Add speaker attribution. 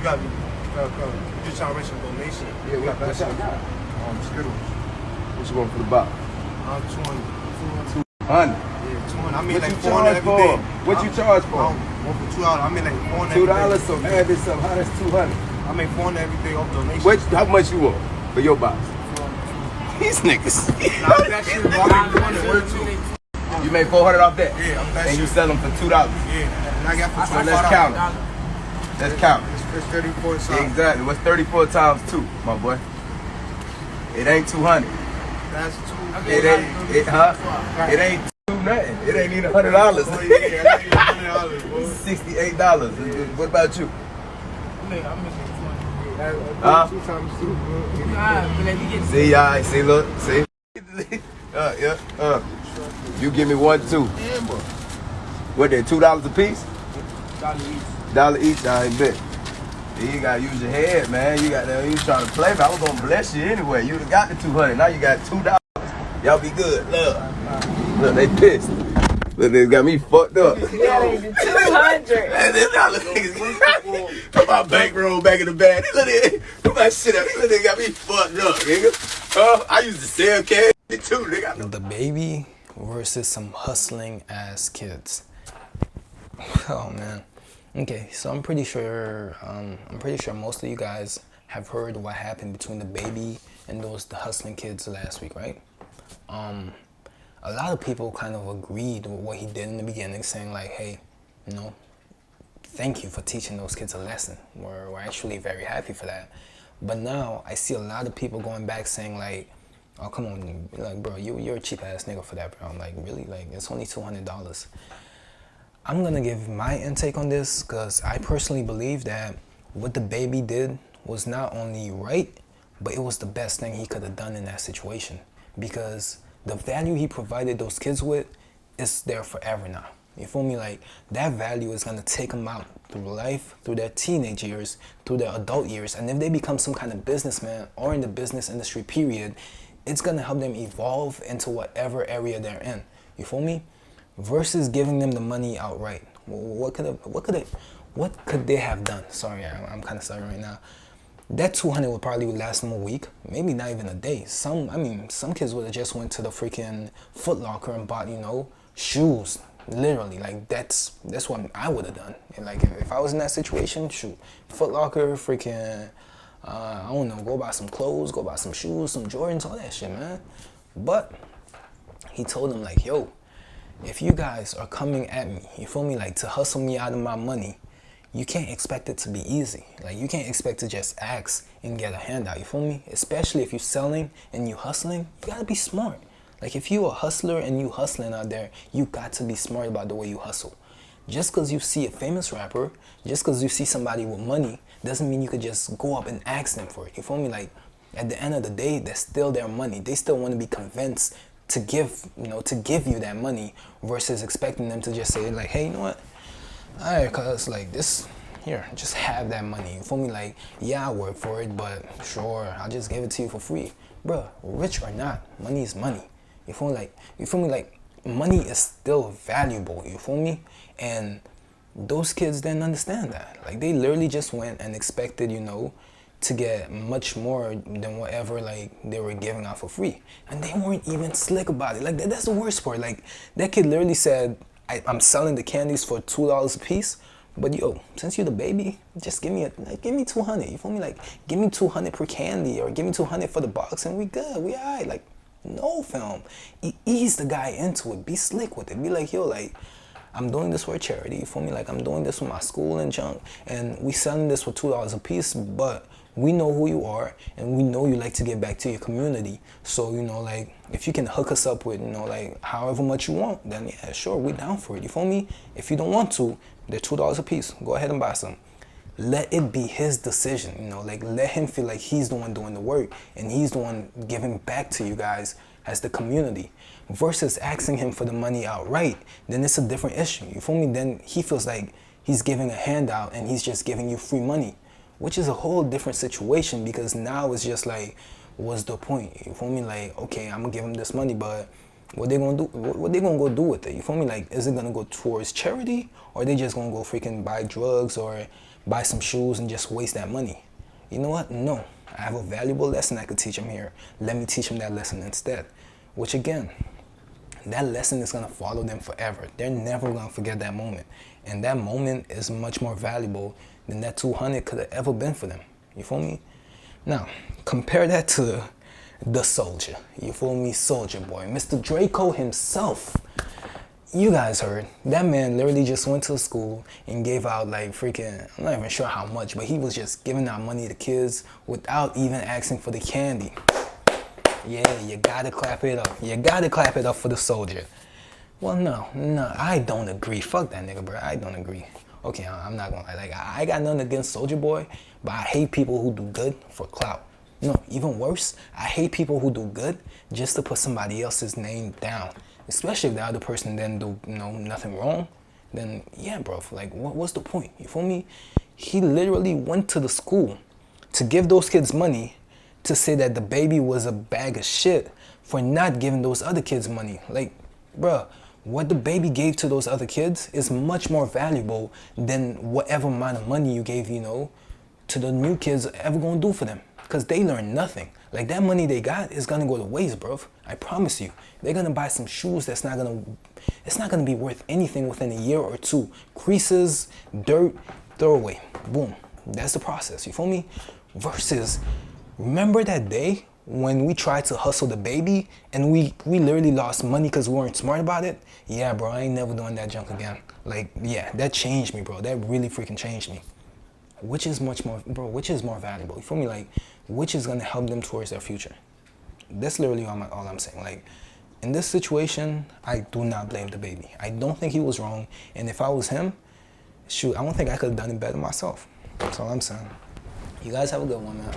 Speaker 1: got me. You just trying to raise some donation.
Speaker 2: Yeah, we got that shit. Skittles. What you want for the box?
Speaker 1: 200.
Speaker 2: 200.
Speaker 1: Yeah, 200. I mean,
Speaker 2: What
Speaker 1: like
Speaker 2: you
Speaker 1: 400
Speaker 2: charge
Speaker 1: every
Speaker 2: for?
Speaker 1: day.
Speaker 2: What you charge for?
Speaker 1: One for $2. I mean, like 400 every
Speaker 2: $2,
Speaker 1: day.
Speaker 2: so add this up. How that's 200?
Speaker 1: I make 400 every day off donation.
Speaker 2: How much you want for your box?
Speaker 3: These niggas.
Speaker 1: Nah, that shit, I make 400 worth too.
Speaker 2: You make 400 off that?
Speaker 1: Yeah, I'm that
Speaker 2: and
Speaker 1: shit.
Speaker 2: you sell them for $2?
Speaker 1: Yeah, and I got for
Speaker 2: So
Speaker 1: $25.
Speaker 2: let's count it. Let's count it.
Speaker 1: It's 34 something.
Speaker 2: Exactly. What's 34 times 2, my boy? It ain't 200.
Speaker 1: That's two.
Speaker 2: It ain't, It ain't 2 nothing. It ain't even $100.
Speaker 1: Oh, yeah, that's $100, bro.
Speaker 2: $68. What about you?
Speaker 1: Two times two, bro.
Speaker 2: See, alright, see, look, see. You give me 1, 2. What, they $2 a piece? $1 each, I ain't bet. You gotta use your head, man. You trying to play, but I was gonna bless you anyway. You got the 200, now you got $2. Y'all be good. Look, they pissed. Look, they got me fucked up.
Speaker 4: Yeah, 200.
Speaker 2: Put my bankroll back in the bag. Put my shit up. They got me fucked up, nigga. I used to sell cash too, nigga.
Speaker 5: DaBaBy versus some hustling ass kids. Oh man. Okay, so I'm pretty sure most of you guys have heard what happened between DaBaBy and the hustling kids last week, right? A lot of people kind of agreed with what he did in the beginning, saying like, hey, you know, thank you for teaching those kids a lesson. We're actually very happy for that. But now I see a lot of people going back saying like, oh, come on, like, bro, you're a cheap ass nigga for that, bro. I'm like, really? Like, it's only $200. I'm gonna give my intake on this because I personally believe that what DaBaBy did was not only right, but it was the best thing he could have done in that situation, because the value he provided those kids with is there forever now. You feel me? Like, that value is gonna take them out through life, through their teenage years, through their adult years, and if they become some kind of businessman or in the business industry period, it's gonna help them evolve into whatever area they're in. You feel me? Versus giving them the money outright. What could they have done? Sorry, I'm kind of sorry right now. That 200 would probably last them a week, maybe not even a day. Some kids would have just went to the freaking Foot Locker and bought, you know, shoes. Literally, like that's what I would have done. And like if I was in that situation, shoot, Foot Locker, freaking, I don't know, go buy some clothes, go buy some shoes, some Jordans, all that shit, man. But he told them like, yo, if you guys are coming at me, you feel me, like to hustle me out of my money, you can't expect it to be easy. Like, you can't expect to just ask and get a handout, you feel me? Especially if you're selling and you hustling, you gotta be smart. Like, if you a hustler and you hustling out there, you got to be smart about the way you hustle. Just because you see a famous rapper, just because you see somebody with money, doesn't mean you could just go up and ask them for it, you feel me? Like, at the end of the day, that's still their money. They still want to be convinced to give you that money versus expecting them to just say like, hey, you know what? Alright, cuz like this, here, just have that money. You feel me? Like, yeah, I work for it, but sure, I'll just give it to you for free. Bruh, rich or not, money is money. You feel me? Like, money is still valuable, you feel me? And those kids didn't understand that. Like, they literally just went and expected, you know, to get much more than whatever like they were giving out for free, and they weren't even slick about it. Like, that's the worst part. Like, that kid literally said, I'm selling the candies for $2 a piece, but yo, since you're DaBaBy, just give me 200. You feel me? Like, give me 200 per candy, or give me 200 for the box, and we good. We alright. Like, no, film. Ease the guy into it. Be slick with it. Be like, yo, like, I'm doing this for a charity. You feel me? Like, I'm doing this for my school and junk, and we selling this for $2 a piece, but we know who you are, and we know you like to give back to your community. So, you know, like, if you can hook us up with, you know, like, however much you want, then yeah, sure, we down for it. You feel me? If you don't want to, they're $2 a piece. Go ahead and buy some. Let it be his decision, you know, like, let him feel like he's the one doing the work, and he's the one giving back to you guys as the community. Versus asking him for the money outright, then it's a different issue. You feel me? Then he feels like he's giving a handout and he's just giving you free money, which is a whole different situation, because now it's just like, what's the point? You feel me? Like, okay, I'm gonna give them this money, but what they gonna do? What they gonna go do with it? You feel me? Like, is it gonna go towards charity, or are they just gonna go freaking buy drugs or buy some shoes and just waste that money. You know what? No. I have a valuable lesson I could teach him here. Let me teach him that lesson instead. Which again, that lesson is gonna follow them forever. They're never gonna forget that moment. And that moment is much more valuable than that 200 could have ever been for them. You feel me? Now, compare that to the soldier. You feel me? Soldier boy. Mr. Draco himself. You guys heard. That man literally just went to school and gave out like freaking, I'm not even sure how much, but he was just giving out money to kids without even asking for the candy. Yeah, you gotta clap it up. You gotta clap it up for the soldier. Well, no, I don't agree. Fuck that nigga, bro. I don't agree. Okay, I'm not gonna lie. Like, I got nothing against Soldier Boy, but I hate people who do good for clout. No, even worse, I hate people who do good just to put somebody else's name down. Especially if the other person didn't do nothing wrong. Then, yeah, bro, like, what's the point? You feel me? He literally went to the school to give those kids money to say that DaBaBy was a bag of shit for not giving those other kids money. Like, bruh, what DaBaBy gave to those other kids is much more valuable than whatever amount of money you gave, to the new kids ever gonna do for them. Because they learn nothing. Like, that money they got is gonna go to waste, bro. I promise you. They're gonna buy some shoes it's not gonna be worth anything within a year or two. Creases, dirt, throw away. Boom. That's the process, you feel me? Versus, remember that day when we tried to hustle DaBaBy and we literally lost money because we weren't smart about it? Yeah, bro, I ain't never doing that junk again. Like, yeah, that changed me, bro. That really freaking changed me. Which is much more, bro, which is more valuable? You feel me? Like, which is gonna help them towards their future? That's literally all I'm saying. Like, in this situation, I do not blame DaBaBy. I don't think he was wrong. And if I was him, shoot, I don't think I could have done it better myself. That's all I'm saying. You guys have a good one, man.